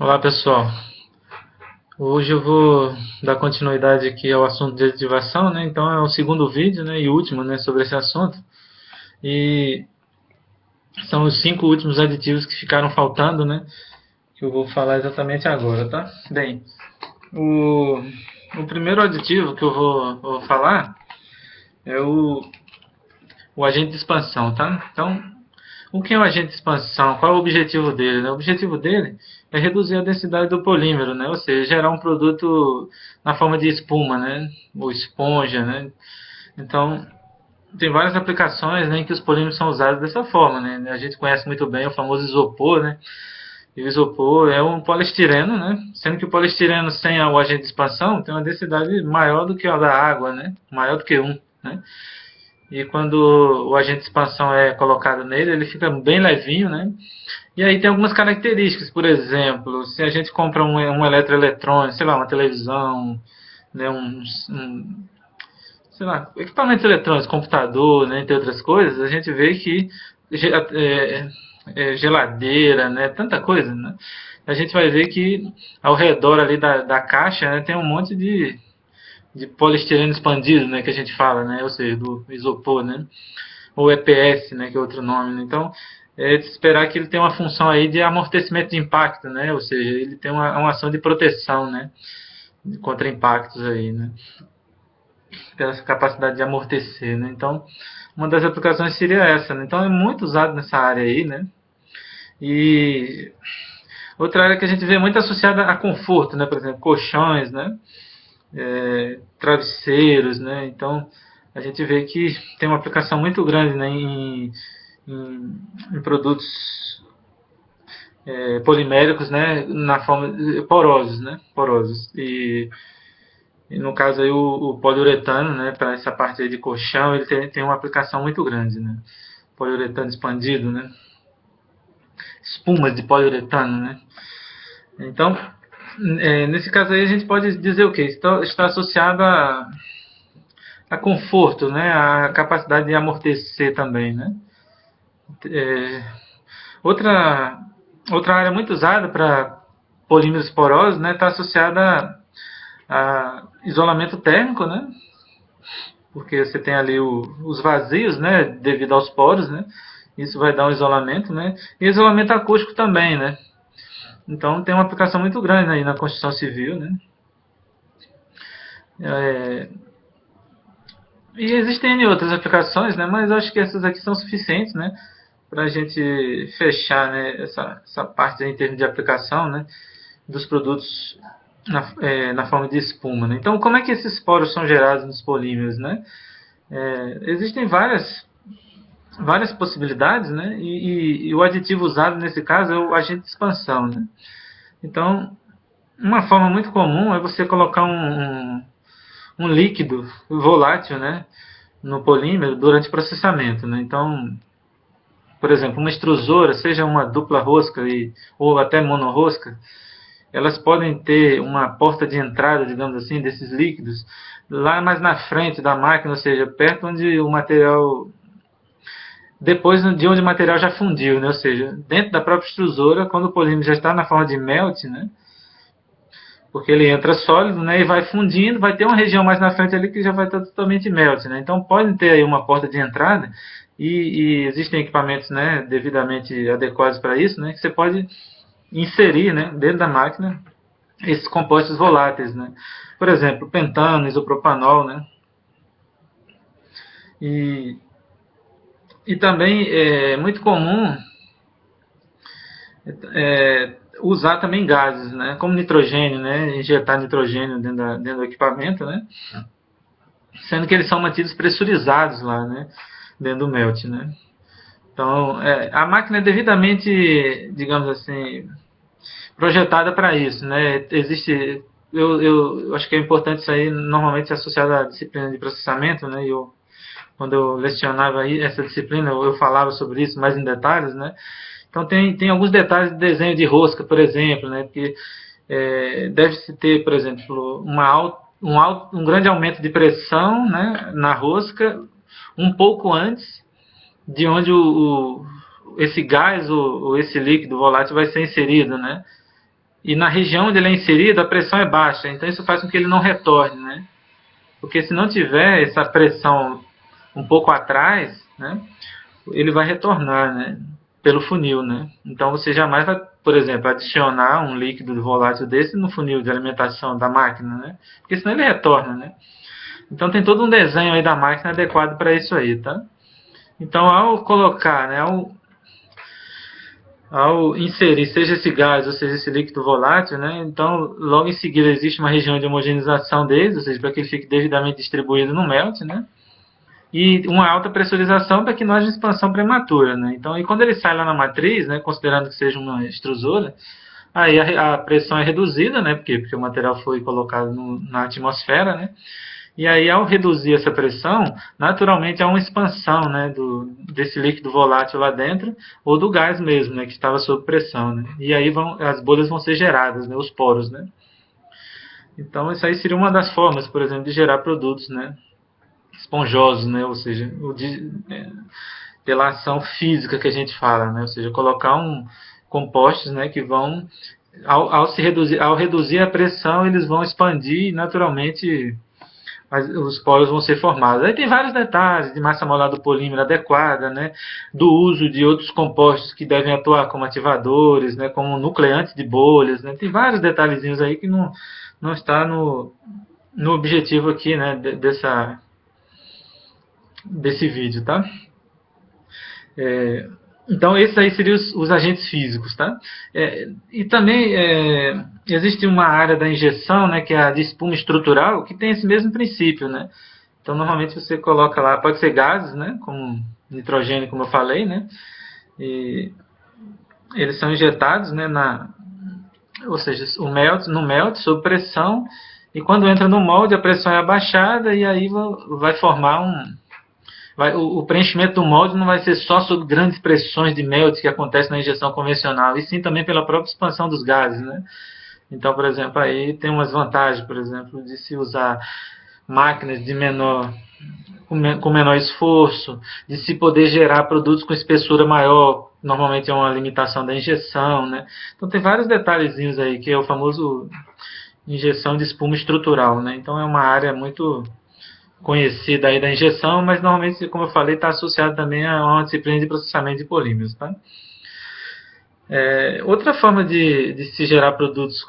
Olá pessoal, hoje eu vou dar continuidade aqui ao assunto de aditivação, né? Então é o segundo vídeo, né, e último, né, sobre esse assunto. E são os 5 últimos aditivos que ficaram faltando, né, que eu vou falar exatamente agora, tá? Bem, o, o primeiro aditivo que eu vou falar é o agente de expansão, tá? Então, o que é o agente de expansão? Qual é o objetivo dele, né? O objetivo dele é reduzir a densidade do polímero, né? Ou seja, gerar um produto na forma de espuma, né? Ou esponja, né? Então, tem várias aplicações, né, em que os polímeros são usados dessa forma, né? A gente conhece muito bem o famoso isopor, né? E o isopor é um poliestireno, né? Sendo que o poliestireno sem o agente de expansão tem uma densidade maior do que a da água, né? Maior do que um, né? E quando o agente de expansão é colocado nele, ele fica bem levinho, né? E aí tem algumas características, por exemplo, se a gente compra um eletroeletrônico, sei lá, uma televisão, né, sei lá, equipamentos eletrônicos, computador, né, entre outras coisas, a gente vê que geladeira, né, tanta coisa, né? A gente vai ver que ao redor ali da caixa, né, tem um monte de poliestireno expandido, né, que a gente fala, né, ou seja, do isopor, né, ou EPS, né, que é outro nome, né? Então, é de esperar que ele tenha uma função aí de amortecimento de impacto, né, ou seja, ele tem uma ação de proteção, né, contra impactos aí, né, tem essa capacidade de amortecer, né, então, uma das aplicações seria essa, né? Então é muito usado nessa área aí, né, e outra área que a gente vê muito associada a conforto, né, por exemplo, colchões, né, travesseiros, né? Então a gente vê que tem uma aplicação muito grande, né, em produtos poliméricos, né, na forma porosos, né, porosos. E no caso aí o poliuretano, né, para essa parte aí de colchão, ele tem uma aplicação muito grande, né? Poliuretano expandido, né? Espumas de poliuretano, né? Então, nesse caso aí a gente pode dizer o quê? Está associado a conforto, né? A capacidade de amortecer também, né? É, outra, outra área muito usada para polímeros porosos, né? Está associada a isolamento térmico, né? Porque você tem ali os vazios, né? Devido aos poros, né? Isso vai dar um isolamento, né? E isolamento acústico também, né? Então tem uma aplicação muito grande aí na construção civil, né? É, e existem outras aplicações, né? Mas acho que essas aqui são suficientes, né? Para a gente fechar, né, essa parte em termos de aplicação, né, dos produtos na forma de espuma. Né? Então, como é que esses poros são gerados nos polímeros? Né? Existem várias possibilidades, né? E o aditivo usado nesse caso é o agente de expansão. Né? Então, uma forma muito comum é você colocar um líquido volátil, né, no polímero durante o processamento. Né? Então, por exemplo, uma extrusora, seja uma dupla rosca ou até monorrosca, elas podem ter uma porta de entrada, digamos assim, desses líquidos, lá mais na frente da máquina, ou seja, perto onde o material, depois de onde o material já fundiu, né? Ou seja, dentro da própria extrusora, quando o polímero já está na forma de melt, né? Porque ele entra sólido, né, e vai fundindo, vai ter uma região mais na frente ali que já vai estar totalmente melt, né? Então pode ter aí uma porta de entrada e existem equipamentos, né, devidamente adequados para isso, né, que você pode inserir, né, dentro da máquina esses compostos voláteis, né? Por exemplo, pentano, isopropanol, né? E, e também é muito comum usar também gases, né? Como nitrogênio, né? Injetar nitrogênio dentro do equipamento, né? Sendo que eles são mantidos pressurizados lá, né? Dentro do melt, né? Então, a máquina é devidamente, digamos assim, projetada para isso, né? Existe, eu acho que é importante isso aí, normalmente associado à disciplina de processamento, né? Quando eu lecionava aí essa disciplina, eu falava sobre isso mais em detalhes, né? Então tem alguns detalhes de desenho de rosca, por exemplo, né? Porque deve-se ter, por exemplo, um grande aumento de pressão, né, na rosca, um pouco antes de onde esse gás ou esse líquido volátil vai ser inserido, né? e na região onde ele é inserido a pressão é baixa, então isso faz com que ele não retorne, né? Porque se não tiver essa pressão um pouco atrás, né, ele vai retornar, né, pelo funil, né? Então você jamais vai, por exemplo, adicionar um líquido volátil desse no funil de alimentação da máquina, né? Porque senão ele retorna, né? Então tem todo um desenho aí da máquina adequado para isso aí, tá? Então ao colocar, né, ao inserir, seja esse gás ou seja esse líquido volátil, né, então logo em seguida existe uma região de homogeneização deles, ou seja, para que ele fique devidamente distribuído no melt, né, e uma alta pressurização para que não haja expansão prematura, né. Então, e quando ele sai lá na matriz, né, considerando que seja uma extrusora, aí a pressão é reduzida, né, porque o material foi colocado na atmosfera, né, e aí, ao reduzir essa pressão, naturalmente há uma expansão, né, desse líquido volátil lá dentro, ou do gás mesmo, né, que estava sob pressão, né. E aí as bolhas vão ser geradas, né, os poros, né. Então, isso aí seria uma das formas, por exemplo, de gerar produtos, né, esponjosos, né, ou seja, pela ação física que a gente fala, né, ou seja, colocar compostos, né, que vão, ao reduzir a pressão, eles vão expandir e naturalmente os poros vão ser formados. Aí tem vários detalhes de massa molar do polímero adequada, né, do uso de outros compostos que devem atuar como ativadores, né, como nucleantes de bolhas, né, tem vários detalhezinhos aí que não está no objetivo aqui, né, desse vídeo, tá? Então, esses aí seriam os agentes físicos, tá? E também existe uma área da injeção, né, que é a de espuma estrutural, que tem esse mesmo princípio, né? Então, normalmente você coloca lá, pode ser gases, né, como nitrogênio, como eu falei, né? E eles são injetados, né, ou seja, no melt, sob pressão, e quando entra no molde, a pressão é abaixada, e aí vai formar o preenchimento do molde não vai ser só sob grandes pressões de melt que acontece na injeção convencional, e sim também pela própria expansão dos gases, né? Então, por exemplo, aí tem umas vantagens, por exemplo, de se usar máquinas com menor esforço, de se poder gerar produtos com espessura maior, normalmente é uma limitação da injeção, né? Então tem vários detalhezinhos aí, que é o famoso injeção de espuma estrutural, né? Então é uma área muito conhecida aí da injeção, mas normalmente, como eu falei, está associado também a uma disciplina de processamento de polímeros, tá? Outra forma de se gerar produtos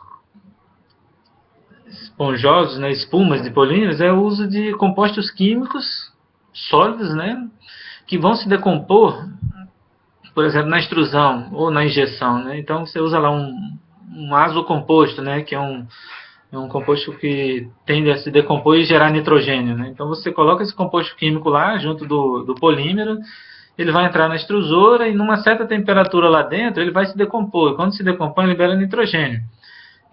esponjosos, né, espumas de polímeros, é o uso de compostos químicos sólidos, né, que vão se decompor, por exemplo, na extrusão ou na injeção, né? Então você usa lá um azocomposto, né, que é um composto que tende a se decompor e gerar nitrogênio, né? Então você coloca esse composto químico lá junto do polímero, ele vai entrar na extrusora e numa certa temperatura lá dentro ele vai se decompor. E quando se decompõe, libera nitrogênio.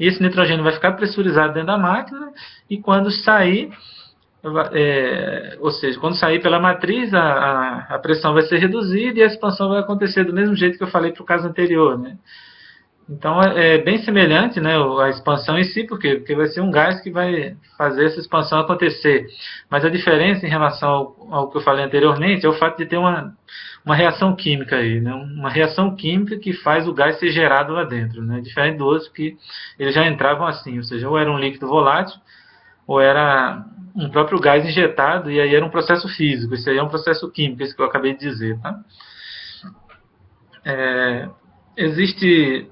E esse nitrogênio vai ficar pressurizado dentro da máquina e quando sair, ou seja, quando sair pela matriz, a pressão vai ser reduzida e a expansão vai acontecer do mesmo jeito que eu falei para o caso anterior, né? Então é bem semelhante, né, a expansão em si, por quê? Porque vai ser um gás que vai fazer essa expansão acontecer. Mas a diferença em relação ao que eu falei anteriormente é o fato de ter uma reação química aí, né? Uma reação química que faz o gás ser gerado lá dentro, né? Diferente do outro que eles já entravam assim, ou seja, ou era um líquido volátil ou era um próprio gás injetado e aí era um processo físico. Isso aí é um processo químico, isso que eu acabei de dizer, tá? Existe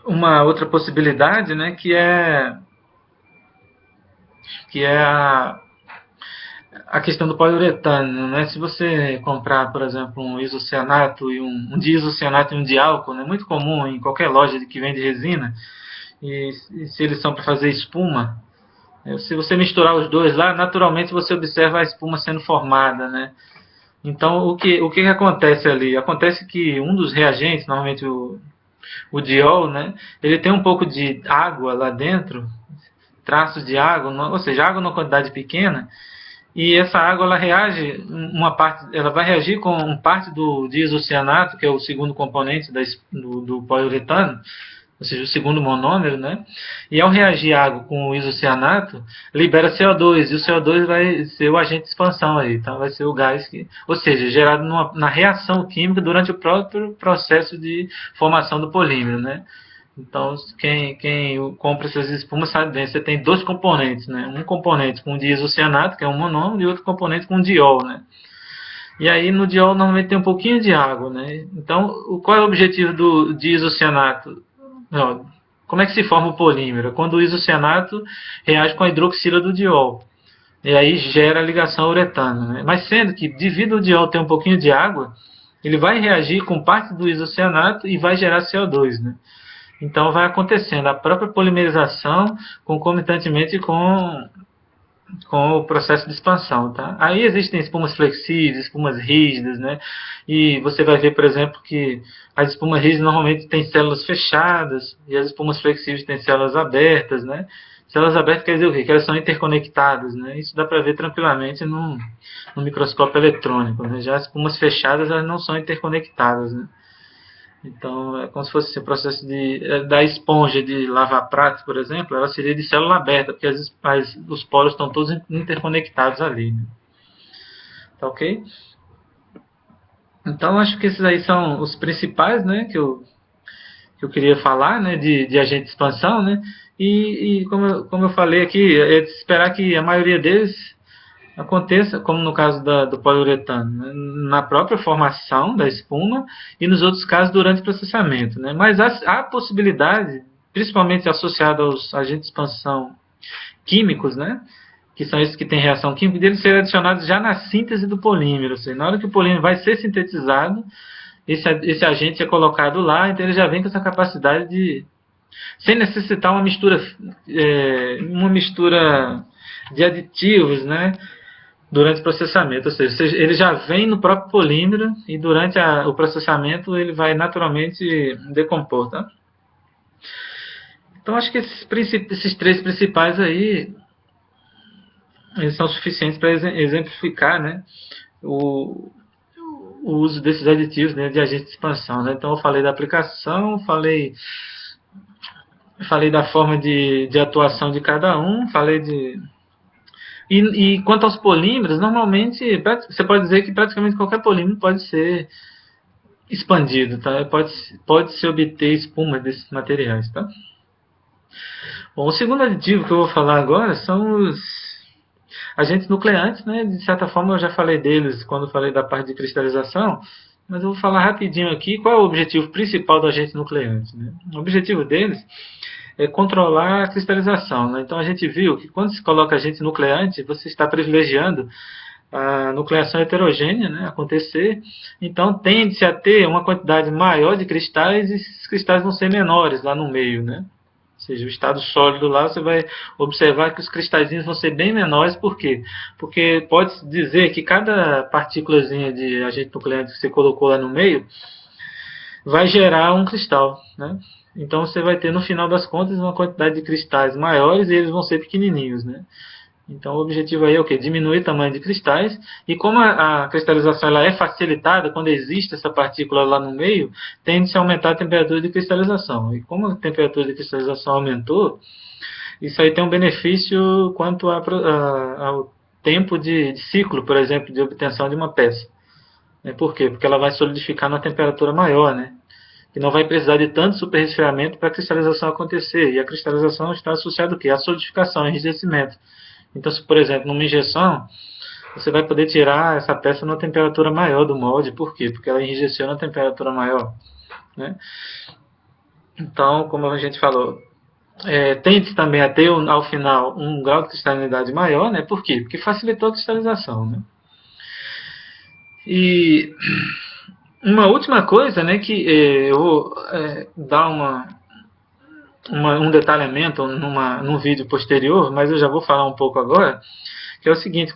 uma outra possibilidade, né, que é a questão do poliuretano, né? Se você comprar, por exemplo, um isocianato e um diisocianato e um diálcool, é, né, muito comum em qualquer loja que vende resina, e se eles são para fazer espuma, se você misturar os dois lá, naturalmente você observa a espuma sendo formada, né? Então, o que acontece ali? Acontece que um dos reagentes, normalmente o diol, né, ele tem um pouco de água lá dentro, traços de água, ou seja, água numa quantidade pequena, e essa água ela reage, ela vai reagir com parte do diisocianato, que é o segundo componente do poliuretano, ou seja, o segundo monômero, né? E ao reagir água com o isocianato, libera CO2, e o CO2 vai ser o agente de expansão aí, então vai ser o gás que, ou seja, gerado na reação química durante o próprio processo de formação do polímero, né? Então, quem compra essas espumas sabe bem, você tem dois componentes, né? Um componente com diisocianato, que é um monômero, e outro componente com diol, né? E aí no diol normalmente tem um pouquinho de água, né? Então, qual é o objetivo do diisocianato? Não, como é que se forma o polímero? Quando o isocianato reage com a hidroxila do diol. E aí gera a ligação uretano, né? Mas sendo que, devido ao diol ter um pouquinho de água, ele vai reagir com parte do isocianato e vai gerar CO2, né? Então vai acontecendo a própria polimerização concomitantemente com o processo de expansão, tá? Aí existem espumas flexíveis, espumas rígidas, né? E você vai ver, por exemplo, que as espumas rígidas normalmente têm células fechadas e as espumas flexíveis têm células abertas, né? Células abertas quer dizer o quê? Que elas são interconectadas, né? Isso dá para ver tranquilamente no microscópio eletrônico, né? Já as espumas fechadas, elas não são interconectadas, né? Então, é como se fosse o processo da esponja de lavar pratos, por exemplo, ela seria de célula aberta, porque os poros estão todos interconectados ali. Né? Tá ok? Então, acho que esses aí são os principais, né, que eu queria falar, né, de agente de expansão, né, e como eu falei aqui, é de esperar que a maioria deles aconteça, como no caso do poliuretano, né, na própria formação da espuma e nos outros casos durante o processamento. Né? Mas há possibilidade, principalmente associada aos agentes de expansão químicos, né? Que são esses que têm reação química, deles serem adicionados já na síntese do polímero. Ou seja, na hora que o polímero vai ser sintetizado, esse agente é colocado lá, então ele já vem com essa capacidade de, sem necessitar uma mistura de aditivos, né? Durante o processamento, ou seja, ele já vem no próprio polímero e durante o processamento ele vai naturalmente decompor, tá? Então acho que esses três principais aí, eles são suficientes para exemplificar, né, o uso desses aditivos, né, de agentes de expansão, né? Então eu falei da aplicação, falei da forma de atuação de cada um, falei de... E quanto aos polímeros, normalmente você pode dizer que praticamente qualquer polímero pode ser expandido, tá? Pode-se obter espuma desses materiais, tá? Bom, o segundo aditivo que eu vou falar agora são os agentes nucleantes, né? De certa forma eu já falei deles quando falei da parte de cristalização, mas eu vou falar rapidinho aqui qual é o objetivo principal do agente nucleante, né? O objetivo deles é controlar a cristalização, né? Então a gente viu que quando se coloca agente nucleante, você está privilegiando a nucleação heterogênea, né, acontecer, então tende-se a ter uma quantidade maior de cristais e esses cristais vão ser menores lá no meio, né? Ou seja, o estado sólido lá você vai observar que os cristalzinhos vão ser bem menores, por quê? Porque pode-se dizer que cada partículazinha de agente nucleante que você colocou lá no meio vai gerar um cristal, né? Então você vai ter no final das contas uma quantidade de cristais maiores e eles vão ser pequenininhos, né? Então o objetivo aí é o quê? Diminuir o tamanho de cristais, e como a cristalização ela é facilitada quando existe essa partícula lá no meio, tende-se a aumentar a temperatura de cristalização. E como a temperatura de cristalização aumentou, isso aí tem um benefício quanto ao tempo de ciclo, por exemplo, de obtenção de uma peça. Por quê? Porque ela vai solidificar numa temperatura maior, né? E não vai precisar de tanto superresfriamento para a cristalização acontecer. E a cristalização está associada ao quê? À solidificação, enrijecimento. Então, se, por exemplo, numa injeção, você vai poder tirar essa peça numa temperatura maior do molde. Por quê? Porque ela enrijeceu na temperatura maior. Né? Então, como a gente falou, tende também a ter, ao final, um grau de cristalinidade maior. Né? Por quê? Porque facilitou a cristalização. Né? E uma última coisa, né, que eu vou dar um detalhamento num vídeo posterior, mas eu já vou falar um pouco agora, que é o seguinte: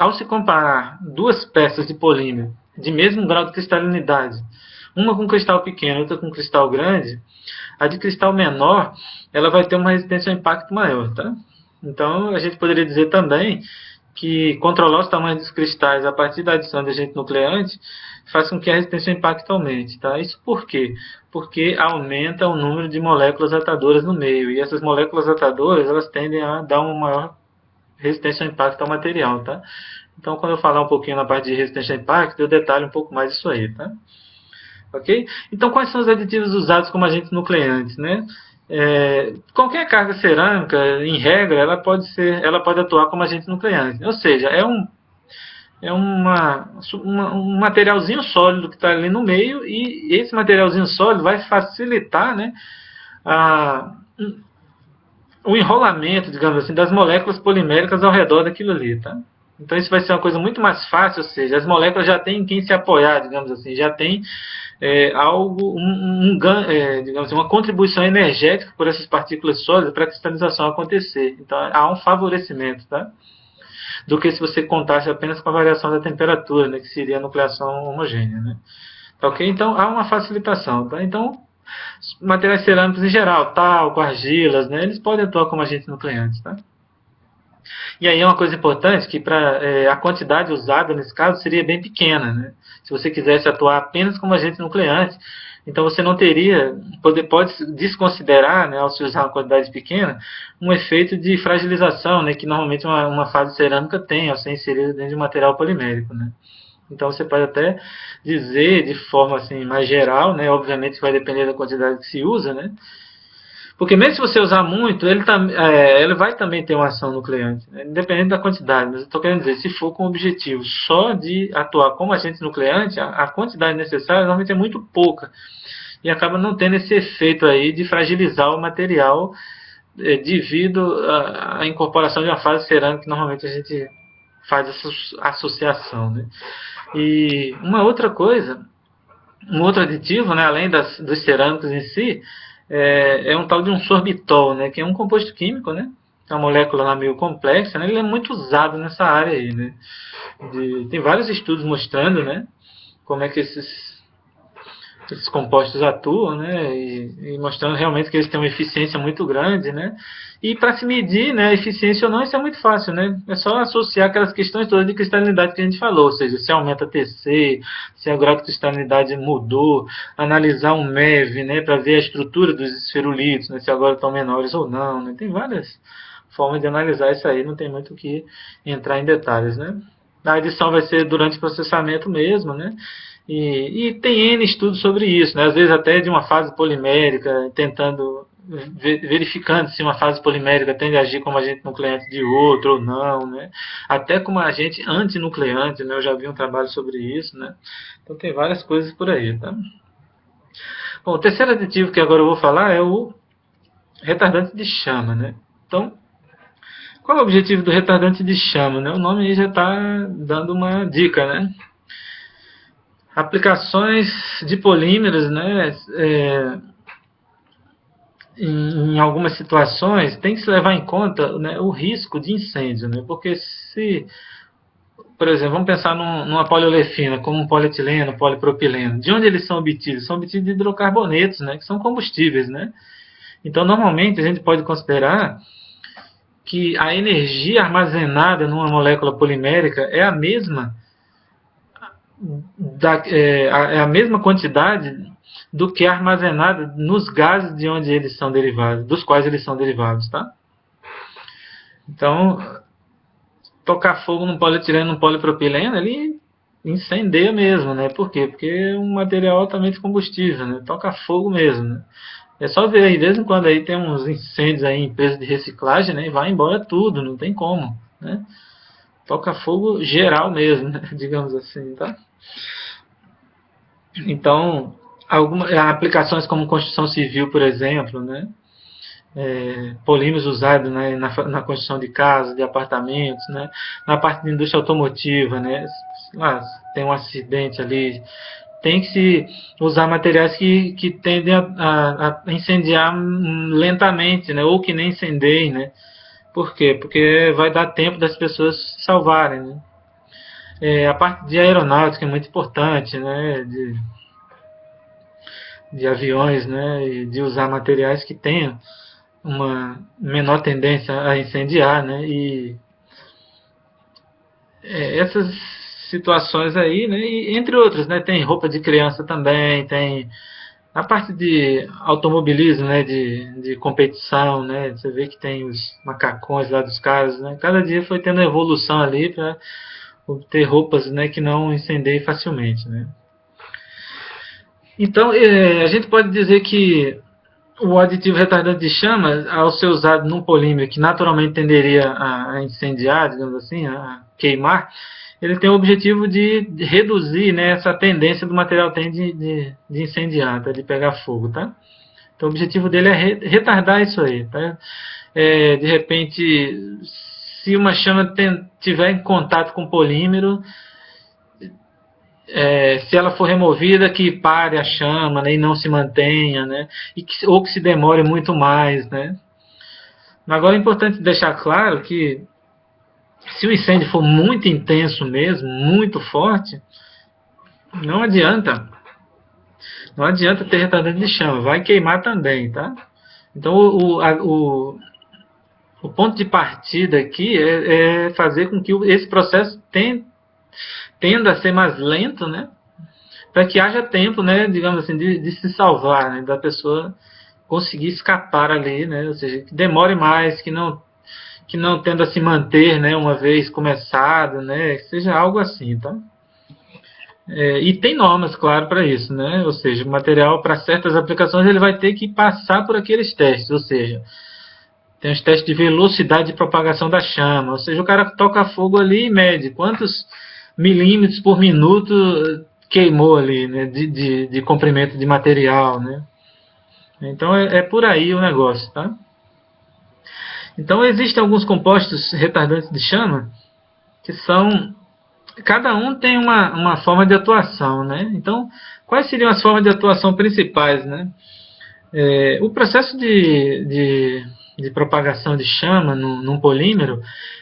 ao se comparar duas peças de polímero de mesmo grau de cristalinidade, uma com cristal pequeno, outra com cristal grande, a de cristal menor ela vai ter uma resistência ao impacto maior, tá? Então a gente poderia dizer também que controlar os tamanhos dos cristais a partir da adição de agente nucleante faz com que a resistência ao impacto aumente. Tá? Isso por quê? Porque aumenta o número de moléculas atadoras no meio, e essas moléculas atadoras elas tendem a dar uma maior resistência ao impacto ao material. Tá? Então, quando eu falar um pouquinho na parte de resistência ao impacto, eu detalho um pouco mais isso aí. Tá? Ok? Então, quais são os aditivos usados como agentes nucleantes? Né? Qualquer carga cerâmica, em regra, ela pode atuar como agente nucleante. Ou seja, um materialzinho sólido que está ali no meio, e esse materialzinho sólido vai facilitar, né, o enrolamento, digamos assim, das moléculas poliméricas ao redor daquilo ali. Tá? Então isso vai ser uma coisa muito mais fácil, ou seja, as moléculas já têm em quem se apoiar, digamos assim, já tem digamos assim, uma contribuição energética por essas partículas sólidas para a cristalização acontecer. Então há um favorecimento, tá? Do que se você contasse apenas com a variação da temperatura, né, que seria a nucleação homogênea. Né? Tá, ok? Então há uma facilitação. Tá? Então, materiais cerâmicos em geral, talco, argilas, né, eles podem atuar como agentes nucleantes. Tá? E aí é uma coisa importante que a quantidade usada nesse caso seria bem pequena. Né? Se você quisesse atuar apenas como agente nucleante, então você não teria, pode desconsiderar, né, ao se usar uma quantidade pequena, um efeito de fragilização, né, que normalmente uma fase cerâmica tem ao ser inserida dentro de um material polimérico. Né? Então você pode até dizer de forma assim, mais geral, né, obviamente vai depender da quantidade que se usa, né, porque mesmo se você usar muito, ele vai também ter uma ação nucleante, né? Independente da quantidade. Mas eu estou querendo dizer, se for com o objetivo só de atuar como agente nucleante, a quantidade necessária normalmente é muito pouca. E acaba não tendo esse efeito aí de fragilizar o material devido à incorporação de uma fase cerâmica que normalmente a gente faz essa associação. Né? E uma outra coisa, um outro aditivo, né, além dos cerâmicos em si, é um tal de um sorbitol, né, que é um composto químico, né, é uma molécula lá meio complexa, né, ele é muito usado nessa área aí, né, tem vários estudos mostrando, né, como é que esses compostos atuam, né, e mostrando realmente que eles têm uma eficiência muito grande, né, e para se medir, né, a eficiência ou não, isso é muito fácil, né, é só associar aquelas questões todas de cristalinidade que a gente falou, ou seja, se aumenta TC, se o grau de cristalinidade mudou, analisar um MEV, né, para ver a estrutura dos esferulitos, né, se agora estão menores ou não, né, tem várias formas de analisar isso aí, não tem muito o que entrar em detalhes, né. A adição vai ser durante o processamento mesmo, né, e tem N estudos sobre isso, né? Às vezes até de uma fase polimérica, verificando se uma fase polimérica tende a agir como agente nucleante de outro ou não, né? Até como agente antinucleante, né? Eu já vi um trabalho sobre isso, né? Então tem várias coisas por aí, tá? Bom, o terceiro aditivo que agora eu vou falar é o retardante de chama, né? Então, qual é o objetivo do retardante de chama, né? O nome aí já está dando uma dica, né? Aplicações de polímeros, né, em algumas situações tem que se levar em conta, né, o risco de incêndio, né, porque se, por exemplo, vamos pensar numa poliolefina, como um polietileno, polipropileno, de onde eles são obtidos? São obtidos de hidrocarbonetos, né, que são combustíveis, né. Então, normalmente, a gente pode considerar que a energia armazenada numa molécula polimérica é a mesma a mesma quantidade do que é armazenada nos gases de onde eles são derivados, dos quais eles são derivados, tá? Então, tocar fogo num polietileno, num polipropileno, ele incendeia mesmo, né? Por quê? Porque é um material altamente combustível, né? Toca fogo mesmo, né? É só ver aí, de vez em quando aí tem uns incêndios aí em empresas de reciclagem, né? E vai embora tudo, não tem como, né? Toca fogo geral mesmo, né? Digamos assim, tá? Então, algumas aplicações como construção civil, por exemplo, né? Polímeros usados, né, na construção de casas, de apartamentos, né? Na parte de indústria automotiva, né? Tem um acidente ali, tem que se usar materiais que tendem a incendiar lentamente, né? Ou que nem incendiem, né? Por quê? Porque vai dar tempo das pessoas se salvarem, né? A parte de aeronáutica é muito importante, né? De aviões, né? E de usar materiais que tenham uma menor tendência a incendiar, né? essas situações aí, né? E, entre outras, né? Tem roupa de criança também, tem a parte de automobilismo, né? De competição, né? Você vê que tem os macacões lá dos caras, né? Cada dia foi tendo evolução ali para ter roupas, né? Que não incendiem facilmente, né? Então, a gente pode dizer que o aditivo retardante de chama, ao ser usado num polímero que naturalmente tenderia a incendiar, digamos assim, a queimar, ele tem o objetivo de reduzir, né, essa tendência do material tem de incendiar, tá, de pegar fogo, tá? Então o objetivo dele é retardar isso aí, tá? De repente, se uma chama tiver em contato com o polímero, se ela for removida, que pare a chama, né, e não se mantenha, né, ou que se demore muito mais, né. Agora é importante deixar claro que se o incêndio for muito intenso mesmo, muito forte, não adianta, não adianta ter retardante de chama, vai queimar também, tá? Então o ponto de partida aqui é fazer com que esse processo tenda a ser mais lento, né? Para que haja tempo, né, digamos assim, de se salvar, né, da pessoa conseguir escapar ali, né, ou seja, que demore mais, que não tenda a se manter, né, uma vez começado, né, que seja algo assim, tá? E tem normas, claro, para isso, né, ou seja, o material para certas aplicações ele vai ter que passar por aqueles testes, ou seja, tem os testes de velocidade de propagação da chama, ou seja, o cara toca fogo ali e mede quantos milímetros por minuto queimou ali, né, de comprimento de material, né. Então é por aí o negócio, tá? Então existem alguns compostos retardantes de chama que são, cada um tem uma forma de atuação, né? Então quais seriam as formas de atuação principais, né? O processo de propagação de chama num polímero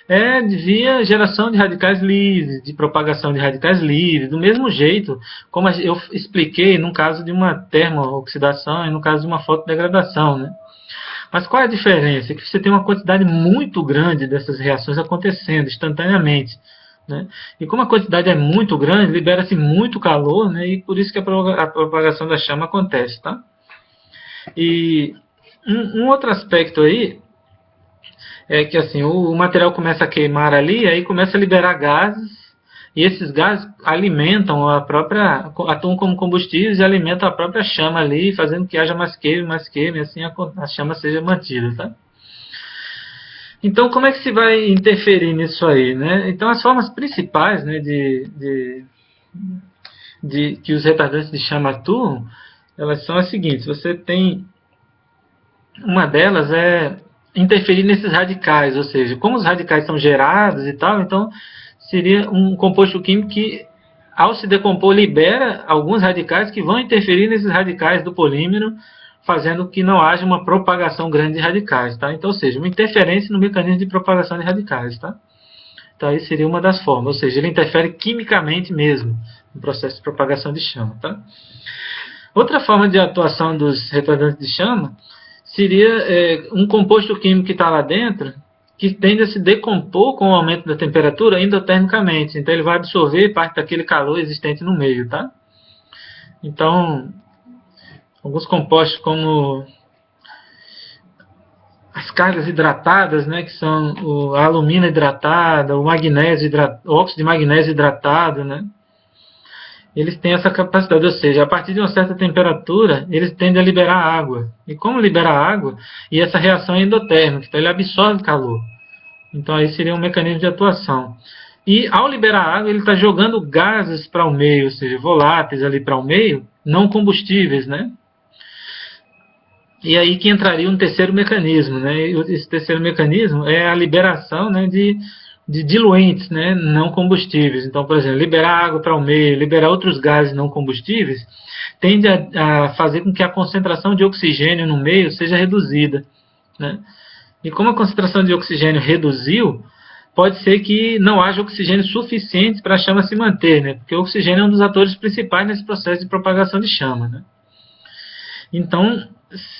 é via geração de radicais livres, de propagação de radicais livres, do mesmo jeito como eu expliquei no caso de uma termooxidação e no caso de uma fotodegradação, né? Mas qual é a diferença? É que você tem uma quantidade muito grande dessas reações acontecendo instantaneamente, né? E como a quantidade é muito grande, libera-se muito calor, né? E por isso que a propagação da chama acontece, tá? E um outro aspecto aí é que assim, o material começa a queimar ali, aí começa a liberar gases, e esses gases alimentam atuam como combustíveis e alimentam a própria chama ali, fazendo que haja mais queime, e assim a chama seja mantida, tá? Então, como é que se vai interferir nisso aí, né? Então, as formas principais, né, que os retardantes de chama atuam, elas são as seguintes. Você tem, uma delas é interferir nesses radicais, ou seja, como os radicais são gerados e tal, então seria um composto químico que, ao se decompor, libera alguns radicais que vão interferir nesses radicais do polímero, fazendo que não haja uma propagação grande de radicais, tá? Então, ou seja, uma interferência no mecanismo de propagação de radicais, tá? Então, aí seria uma das formas, ou seja, ele interfere quimicamente mesmo no processo de propagação de chama, tá? Outra forma de atuação dos retardantes de chama seria um composto químico que está lá dentro, que tende a se decompor com o aumento da temperatura endotermicamente. Então ele vai absorver parte daquele calor existente no meio, tá? Então, alguns compostos como as cargas hidratadas, né, que são a alumina hidratada, o óxido de magnésio hidratado, né? Eles têm essa capacidade, ou seja, a partir de uma certa temperatura, eles tendem a liberar água. E como liberar água? E essa reação é endotérmica, então ele absorve calor. Então aí seria um mecanismo de atuação. E ao liberar água, ele está jogando gases para o meio, ou seja, voláteis ali para o meio, não combustíveis, né? E aí que entraria um terceiro mecanismo, né? Esse terceiro mecanismo é a liberação, né, de diluentes, né, não combustíveis. Então, por exemplo, liberar água para o meio, liberar outros gases não combustíveis, tende a fazer com que a concentração de oxigênio no meio seja reduzida, né? E como a concentração de oxigênio reduziu, pode ser que não haja oxigênio suficiente para a chama se manter, né? Porque o oxigênio é um dos atores principais nesse processo de propagação de chama, né? Então,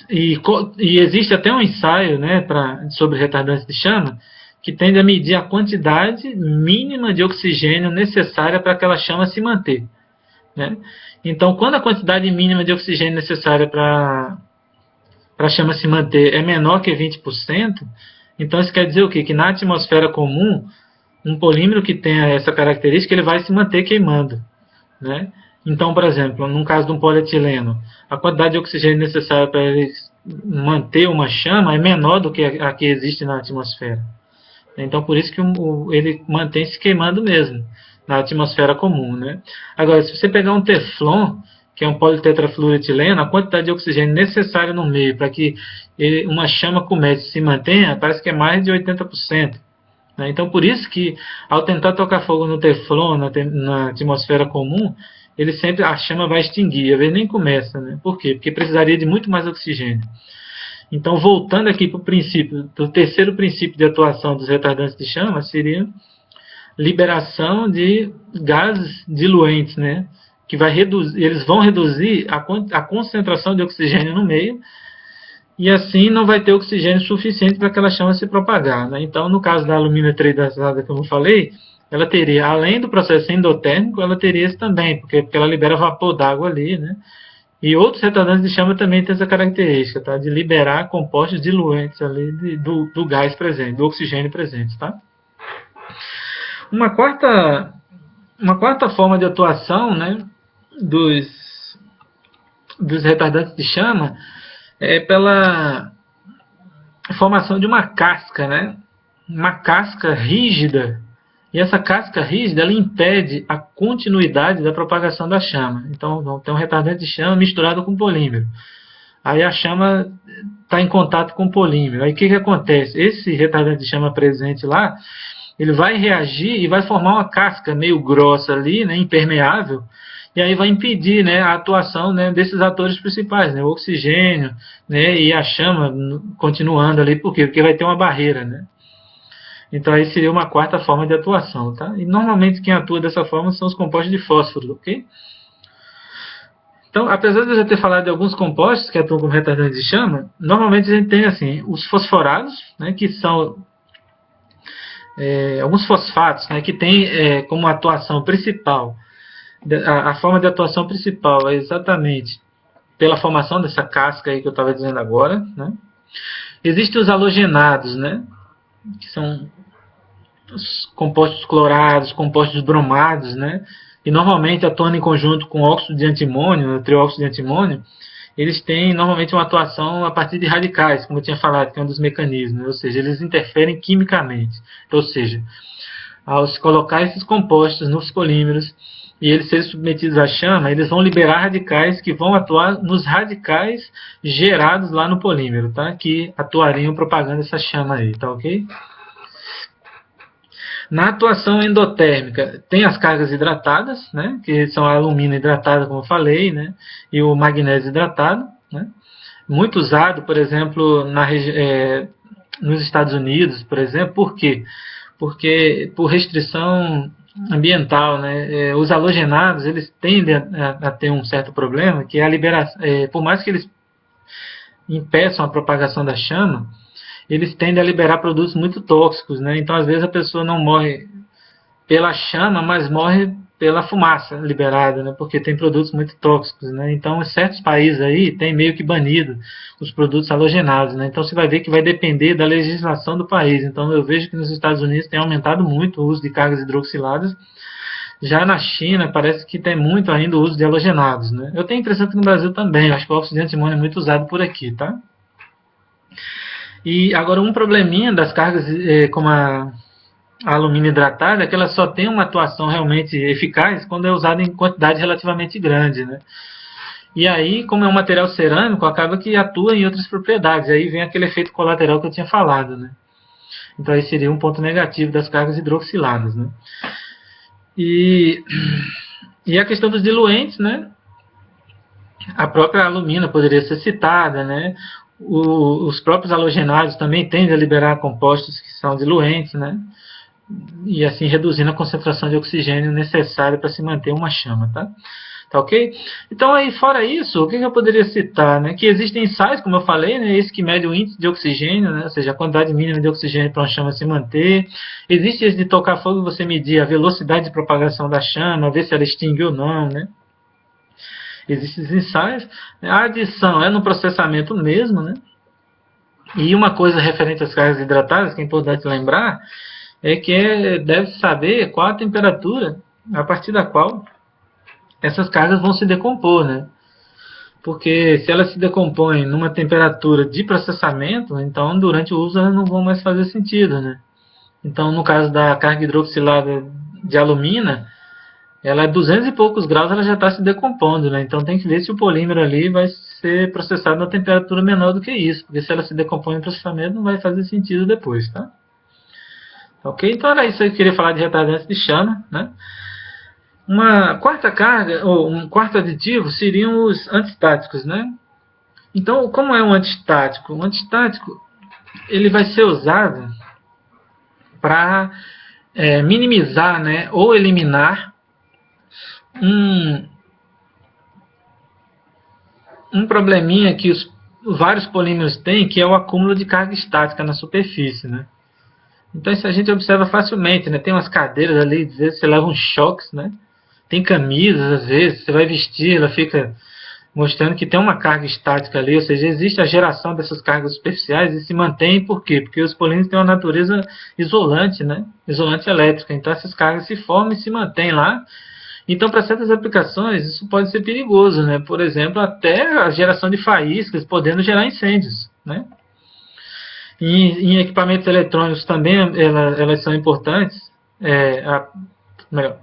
e existe até um ensaio, né, sobre retardantes de chama, que tende a medir a quantidade mínima de oxigênio necessária para aquela chama se manter, né? Então, quando a quantidade mínima de oxigênio necessária para a chama se manter é menor que 20%, então isso quer dizer o quê? Que na atmosfera comum, um polímero que tenha essa característica, ele vai se manter queimando, né? Então, por exemplo, no caso de um polietileno, a quantidade de oxigênio necessária para ele manter uma chama é menor do que a que existe na atmosfera. Então, por isso que ele mantém se queimando mesmo, na atmosfera comum, né? Agora, se você pegar um teflon, que é um politetrafluoretileno, a quantidade de oxigênio necessária no meio para que uma chama comece e se mantenha, parece que é mais de 80%. Né? Então, por isso que, ao tentar tocar fogo no teflon, na atmosfera comum, a chama vai extinguir, às vezes nem começa, né? Por quê? Porque precisaria de muito mais oxigênio. Então, voltando aqui para o princípio, do terceiro princípio de atuação dos retardantes de chama, seria liberação de gases diluentes, né? Que eles vão reduzir a concentração de oxigênio no meio, e assim não vai ter oxigênio suficiente para aquela chama se propagar, né? Então, no caso da alumínio tereidrazada, como eu falei, ela teria, além do processo endotérmico, ela teria esse também, porque ela libera vapor d'água ali, né? E outros retardantes de chama também têm essa característica, tá? De liberar compostos diluentes ali do gás presente, do oxigênio presente, tá? Uma quarta forma de atuação, né, dos retardantes de chama é pela formação de uma casca, né? Uma casca rígida. E essa casca rígida, ela impede a continuidade da propagação da chama. Então, tem um retardante de chama misturado com polímero. Aí a chama está em contato com o polímero. Aí o que acontece? Esse retardante de chama presente lá, ele vai reagir e vai formar uma casca meio grossa ali, né, impermeável, e aí vai impedir, né, a atuação, né, desses atores principais, né, o oxigênio, né, e a chama continuando ali. Por quê? Porque vai ter uma barreira, né? Então, aí seria uma quarta forma de atuação, tá? E normalmente quem atua dessa forma são os compostos de fósforo, ok? Então, apesar de eu já ter falado de alguns compostos que atuam como retardantes de chama, normalmente a gente tem, assim, os fosforados, né, que são alguns fosfatos, né, que tem como atuação principal, a forma de atuação principal é exatamente pela formação dessa casca aí que eu estava dizendo agora, né? Existem os halogenados, né, que são os compostos clorados, compostos bromados, né? E normalmente atuando em conjunto com óxido de antimônio, trióxido de antimônio, eles têm normalmente uma atuação a partir de radicais, como eu tinha falado, que é um dos mecanismos, ou seja, eles interferem quimicamente. Ou seja, ao se colocar esses compostos nos polímeros e eles serem submetidos à chama, eles vão liberar radicais que vão atuar nos radicais gerados lá no polímero, tá? Que atuariam propagando essa chama aí, tá ok? Na atuação endotérmica, tem as cargas hidratadas, né, que são a alumina hidratada, como eu falei, né, e o magnésio hidratado, né, muito usado, por exemplo, nos Estados Unidos, por exemplo. Por quê? Porque por restrição ambiental, né, os halogenados, eles tendem a ter um certo problema, que é a liberação, por mais que eles impeçam a propagação da chama, eles tendem a liberar produtos muito tóxicos, né? Então, às vezes, a pessoa não morre pela chama, mas morre pela fumaça liberada, né? Porque tem produtos muito tóxicos, né? Então, em certos países aí, tem meio que banido os produtos halogenados, né? Então, você vai ver que vai depender da legislação do país. Então, eu vejo que nos Estados Unidos tem aumentado muito o uso de cargas hidroxiladas. Já na China, parece que tem muito ainda o uso de halogenados, né? Eu tenho a impressão que no Brasil também. Eu acho que o óxido de antimônio é muito usado por aqui, tá? E agora, um probleminha das cargas como a alumínio hidratada é que ela só tem uma atuação realmente eficaz quando é usada em quantidade relativamente grande, né? E aí, como é um material cerâmico, acaba que atua em outras propriedades. Aí vem aquele efeito colateral que eu tinha falado, né? Então, aí seria um ponto negativo das cargas hidroxiladas, né? E a questão dos diluentes, né? A própria alumina poderia ser citada, né? Os próprios halogenados também tendem a liberar compostos que são diluentes, né? E assim reduzindo a concentração de oxigênio necessária para se manter uma chama, tá? Tá ok? Então, aí, fora isso, o que eu poderia citar? Né? Que existem ensaios, como eu falei, né? Esse que mede o índice de oxigênio, né? Ou seja, a quantidade mínima de oxigênio para uma chama se manter. Existe esse de tocar fogo e você medir a velocidade de propagação da chama, ver se ela extingue ou não, né? Existem esses ensaios. A adição é no processamento mesmo, né? E uma coisa referente às cargas hidratadas, que é importante lembrar, é que deve saber qual a temperatura a partir da qual essas cargas vão se decompor, né? Porque se elas se decompõem numa temperatura de processamento, então durante o uso elas não vão mais fazer sentido, né? Então, no caso da carga hidroxilada de alumina, ela é 200 e poucos graus, ela já está se decompondo, né? Então tem que ver se o polímero ali vai ser processado a temperatura menor do que isso, porque se ela se decompõe em processamento não vai fazer sentido depois, tá? Ok? Então era isso que eu queria falar de retardantes de chama, né? Uma quarta carga, ou um quarto aditivo, seriam os antistáticos, né? Então, como é um antistático? Um antistático, ele vai ser usado para minimizar, né, ou eliminar um probleminha que os vários polímeros têm, que é o acúmulo de carga estática na superfície, né? Então isso a gente observa facilmente, né? Tem umas cadeiras ali, às vezes você leva uns choques, né? Tem camisas, às vezes, você vai vestir, ela fica mostrando que tem uma carga estática ali, ou seja, existe a geração dessas cargas superficiais e se mantém, por quê? Porque os polímeros têm uma natureza isolante, né? Isolante elétrica, então essas cargas se formam e se mantêm lá. Então, para certas aplicações, isso pode ser perigoso, né? Por exemplo, até a geração de faíscas, podendo gerar incêndios, né? Em equipamentos eletrônicos também, elas são importantes, melhor,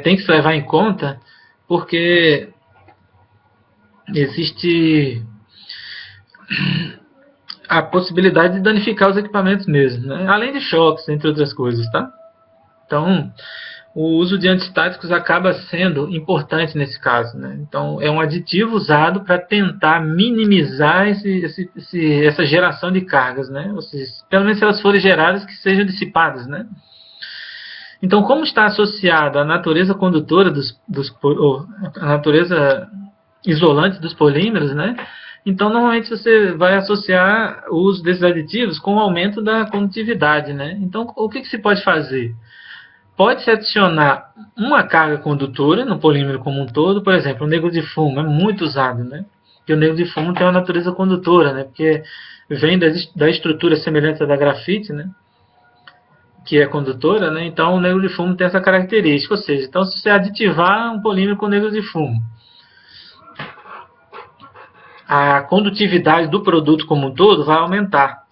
tem que se levar em conta, porque existe a possibilidade de danificar os equipamentos mesmo, né? Além de choques, entre outras coisas, tá? Então, o uso de antistáticos acaba sendo importante nesse caso, né? Então, é um aditivo usado para tentar minimizar essa geração de cargas, né? Ou seja, pelo menos se elas forem geradas, que sejam dissipadas, né? Então, como está associada a natureza condutora a natureza isolante dos polímeros, né? Então, normalmente você vai associar o uso desses aditivos com o aumento da condutividade, né? Então, o que se pode fazer? Pode-se adicionar uma carga condutora no polímero como um todo, por exemplo, o negro de fumo é muito usado, né? Porque o negro de fumo tem uma natureza condutora, né? Porque vem da estrutura semelhante à da grafite, né? Que é condutora, né? Então o negro de fumo tem essa característica, ou seja, então se você aditivar um polímero com negro de fumo, a condutividade do produto como um todo vai aumentar.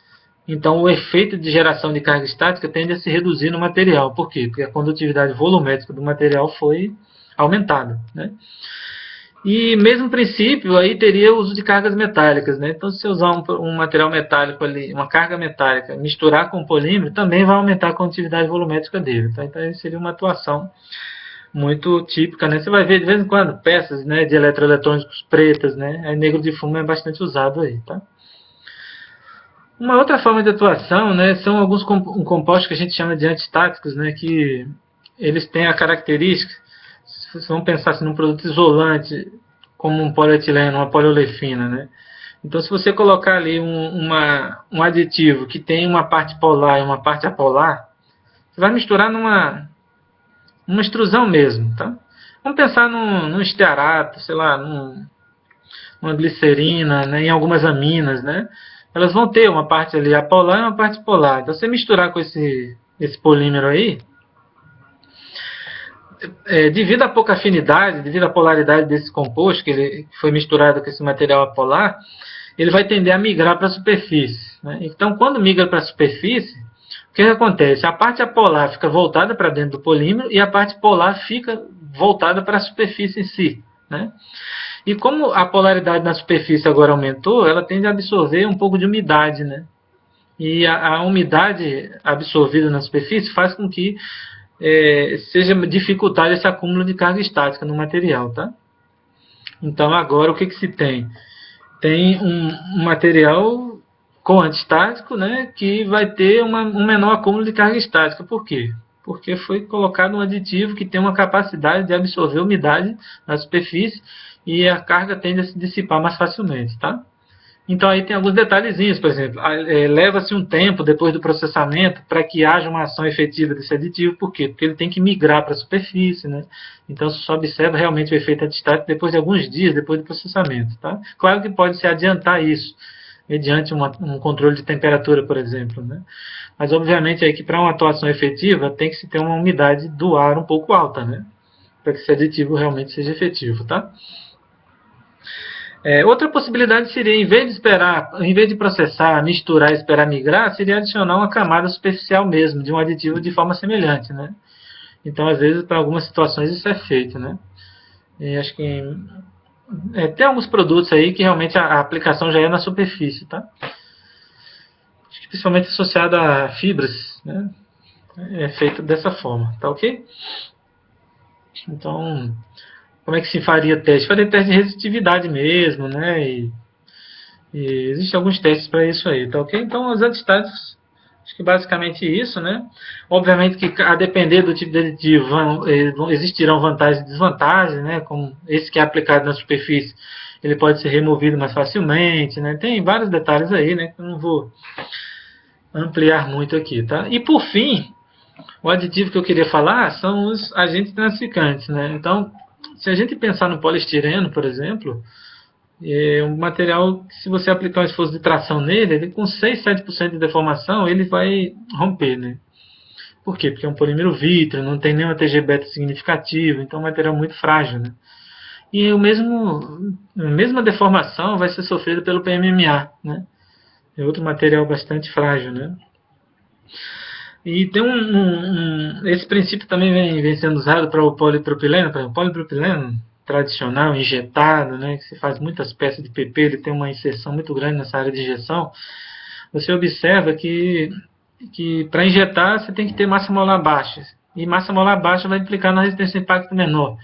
Então, o efeito de geração de carga estática tende a se reduzir no material. Por quê? Porque a condutividade volumétrica do material foi aumentada, né? E mesmo princípio, aí teria o uso de cargas metálicas, né? Então, se você usar um material metálico ali, uma carga metálica, misturar com o polímero, também vai aumentar a condutividade volumétrica dele, tá? Então, seria uma atuação muito típica, né? Você vai ver de vez em quando peças, né, de eletroeletrônicos pretas, né? Aí negro de fumo é bastante usado aí, tá? Uma outra forma de atuação, né, são alguns compostos que a gente chama de antistáticos, né, que eles têm a característica, se vamos pensar assim, num produto isolante, como um polietileno, uma poliolefina, né? Então, se você colocar ali um aditivo que tem uma parte polar e uma parte apolar, você vai misturar numa extrusão mesmo, tá? Vamos pensar num estearato, sei lá, numa glicerina, né, em algumas aminas, né? Elas vão ter uma parte ali apolar e uma parte polar. Então, você misturar com esse polímero aí, devido à pouca afinidade, devido à polaridade desse composto, que ele foi misturado com esse material apolar, ele vai tender a migrar para a superfície, né? Então, quando migra para a superfície, o que acontece? A parte apolar fica voltada para dentro do polímero e a parte polar fica voltada para a superfície em si, né? E como a polaridade na superfície agora aumentou, ela tende a absorver um pouco de umidade, né? E a umidade absorvida na superfície faz com que seja dificultado esse acúmulo de carga estática no material, tá? Então agora o que se tem? Tem um material com antistático, né, que vai ter um menor acúmulo de carga estática. Por quê? porque foi colocado um aditivo que tem uma capacidade de absorver umidade na superfície e a carga tende a se dissipar mais facilmente, tá? Então aí tem alguns detalhezinhos, por exemplo, leva-se um tempo depois do processamento para que haja uma ação efetiva desse aditivo, por quê? Porque ele tem que migrar para a superfície, né? Então só observa realmente o efeito adistático depois de alguns dias depois do processamento, tá? Claro que pode se adiantar isso, mediante um controle de temperatura, por exemplo, né? Mas obviamente aí que para uma atuação efetiva tem que se ter uma umidade do ar um pouco alta, né? Para que esse aditivo realmente seja efetivo, tá? Outra possibilidade seria, em vez de processar, misturar e esperar migrar, seria adicionar uma camada superficial mesmo, de um aditivo de forma semelhante, né? Então, às vezes, para algumas situações isso é feito, né? E acho que tem alguns produtos aí que realmente a aplicação já é na superfície, tá? Acho que principalmente associado a fibras, né? É feito dessa forma, tá ok? Então, como é que se faria teste? Faria teste de resistividade mesmo, né? E existem alguns testes para isso aí, tá ok? Então, os adestáticos, acho que basicamente isso, né? Obviamente que, a depender do tipo de aditivo, existirão vantagens e desvantagens, né? Como esse que é aplicado na superfície, ele pode ser removido mais facilmente, né? Tem vários detalhes aí, né? Que eu não vou ampliar muito aqui, tá? E, por fim, o aditivo que eu queria falar são os agentes transficantes, né? Então, se a gente pensar no poliestireno, por exemplo, é um material que, se você aplicar um esforço de tração nele, ele com 6, 7% de deformação, ele vai romper, né? Por quê? Porque é um polímero vítreo, não tem nenhuma TG beta significativa, então é um material muito frágil, né? E a mesma deformação vai ser sofrida pelo PMMA, né? É outro material bastante frágil, né? E tem esse princípio também vem sendo usado para o polipropileno. Para o polipropileno tradicional, injetado, né, que se faz muitas peças de PP, ele tem uma inserção muito grande nessa área de injeção. Você observa que para injetar você tem que ter massa molar baixa. E massa molar baixa vai implicar na resistência a impacto menor.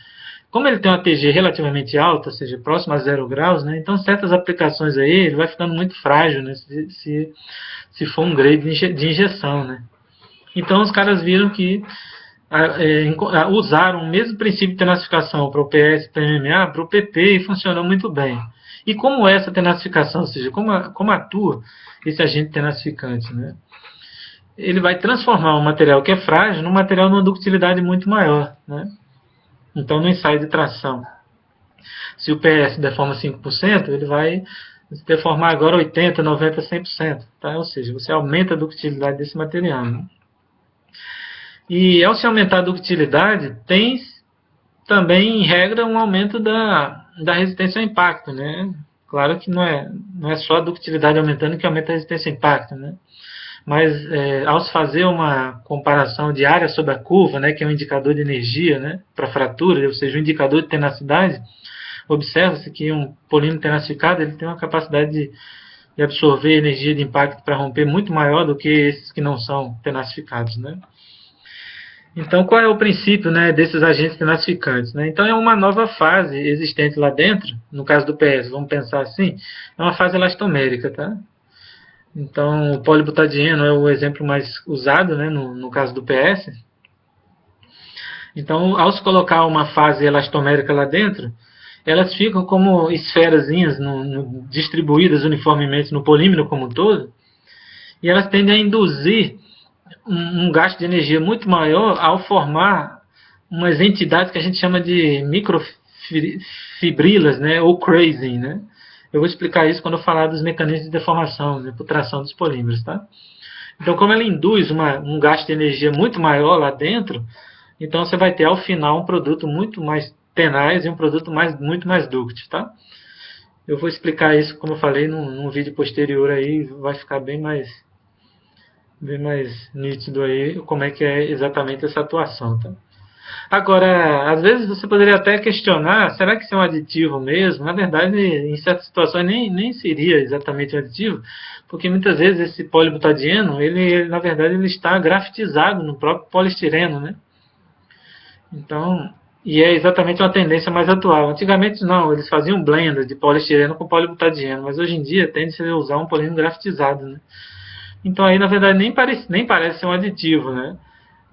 Como ele tem uma TG relativamente alta, ou seja, próxima a 0 graus, né, então certas aplicações aí ele vai ficando muito frágil, né, se for um grade de injeção, né. Então os caras viram que usaram o mesmo princípio de tenacificação para o PS e para o MMA, para o PP, e funcionou muito bem. E como é essa tenacificação, ou seja, como atua esse agente tenacificante, né? Ele vai transformar um material que é frágil num material numa ductilidade muito maior, né? Então, no ensaio de tração, se o PS deforma 5%, ele vai deformar agora 80%, 90%, 100%. Tá? Ou seja, você aumenta a ductilidade desse material, né? E ao se aumentar a ductilidade, tem também, em regra, um aumento da resistência ao impacto, né? Claro que não é só a ductilidade aumentando que aumenta a resistência ao impacto, né? Mas ao se fazer uma comparação de área sobre a curva, né, que é um indicador de energia, né, para fratura, ou seja, um indicador de tenacidade, observa-se que um polímero tenacificado ele tem uma capacidade de absorver energia de impacto para romper muito maior do que esses que não são tenacificados, né? Então, qual é o princípio, né, desses agentes tenacificantes, né? Então, é uma nova fase existente lá dentro, no caso do PS, vamos pensar assim, é uma fase elastomérica, tá? Então, o polibutadieno é o exemplo mais usado, né, no caso do PS. Então, ao se colocar uma fase elastomérica lá dentro, elas ficam como esferazinhas distribuídas uniformemente no polímero como um todo, e elas tendem a induzir um gasto de energia muito maior ao formar umas entidades que a gente chama de microfibrilas, né, ou crazing, né? Eu vou explicar isso quando eu falar dos mecanismos de deformação, né, por tração dos polímeros, tá? Então, como ela induz um gasto de energia muito maior lá dentro, então você vai ter ao final um produto muito mais tenaz e um produto muito mais dúctil, tá? Eu vou explicar isso, como eu falei, num vídeo posterior aí, vai ficar bem mais nítido aí como é que é exatamente essa atuação, tá? Agora, às vezes você poderia até questionar, será que isso é um aditivo mesmo? Na verdade, em certas situações nem seria exatamente um aditivo, porque muitas vezes esse polibutadieno, ele na verdade ele está grafitizado no próprio poliestireno, né? Então, e é exatamente uma tendência mais atual. Antigamente não, eles faziam blend de poliestireno com polibutadieno, mas hoje em dia tende-se a usar um polímero grafitizado, né? Então aí, na verdade, nem parece ser um aditivo, né?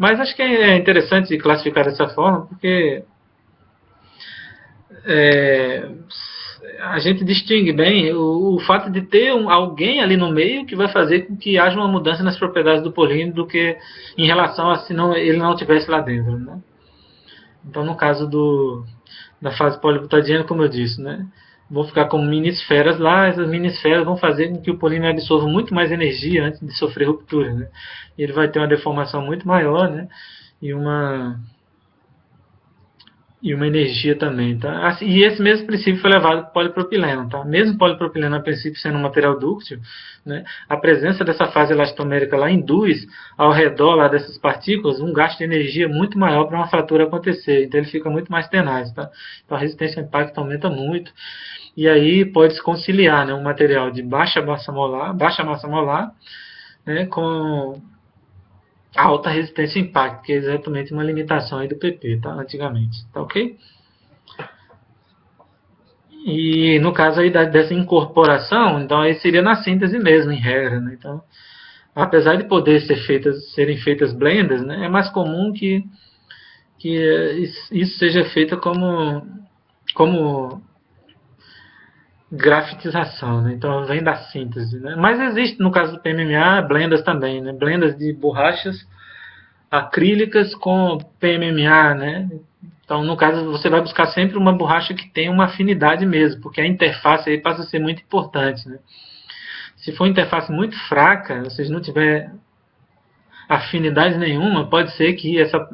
Mas acho que é interessante classificar dessa forma, porque é, a gente distingue bem o fato de ter alguém ali no meio que vai fazer com que haja uma mudança nas propriedades do polímero do que em relação a se não, ele não estivesse lá dentro, né? Então, no caso da fase polibutadiena, como eu disse, né? Vão ficar como mini-esferas lá, essas mini-esferas vão fazer com que o polímero absorva muito mais energia antes de sofrer ruptura, né? E ele vai ter uma deformação muito maior, né? E uma energia também, tá? E esse mesmo princípio foi levado para o polipropileno, tá? Mesmo o polipropileno, a princípio, sendo um material dúctil, né? A presença dessa fase elastomérica lá induz, ao redor lá dessas partículas, um gasto de energia muito maior para uma fratura acontecer. Então ele fica muito mais tenaz, tá? Então a resistência ao impacto aumenta muito. E aí pode se conciliar, né? Um material de baixa massa molar, né? Com alta resistência ao impacto, que é exatamente uma limitação aí do PP, tá? Antigamente, tá ok? E no caso aí dessa incorporação, então aí seria na síntese mesmo, em regra, né? Então, apesar de poder serem feitas blendas, né? É mais comum que isso seja feito como grafitização, né? Então vem da síntese, né? Mas existe no caso do PMMA blendas também, né? Blendas de borrachas acrílicas com PMMA, né? Então, no caso, você vai buscar sempre uma borracha que tenha uma afinidade mesmo, porque a interface aí passa a ser muito importante, né? Se for interface muito fraca, ou seja, não tiver afinidade nenhuma, pode ser que essa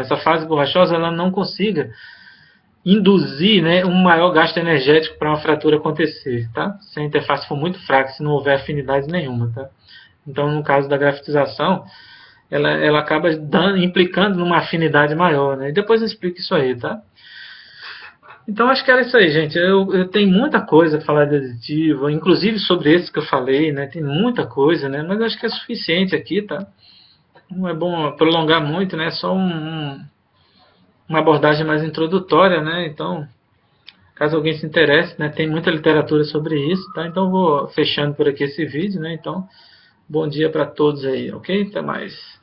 essa fase borrachosa, ela não consiga induzir, né, um maior gasto energético para uma fratura acontecer, tá? Se a interface for muito fraca, se não houver afinidade nenhuma, tá? Então, no caso da grafitização, ela acaba implicando numa afinidade maior, né? E depois eu explico isso aí, tá? Então, acho que era isso aí, gente. Eu tenho muita coisa para falar de aditivo, inclusive sobre esse que eu falei, né? Tem muita coisa, né? Mas acho que é suficiente aqui, tá? Não é bom prolongar muito, né? Só uma abordagem mais introdutória, né? Então, caso alguém se interesse, né? Tem muita literatura sobre isso, tá? Então, eu vou fechando por aqui esse vídeo, né? Então, bom dia para todos aí, ok? Até mais.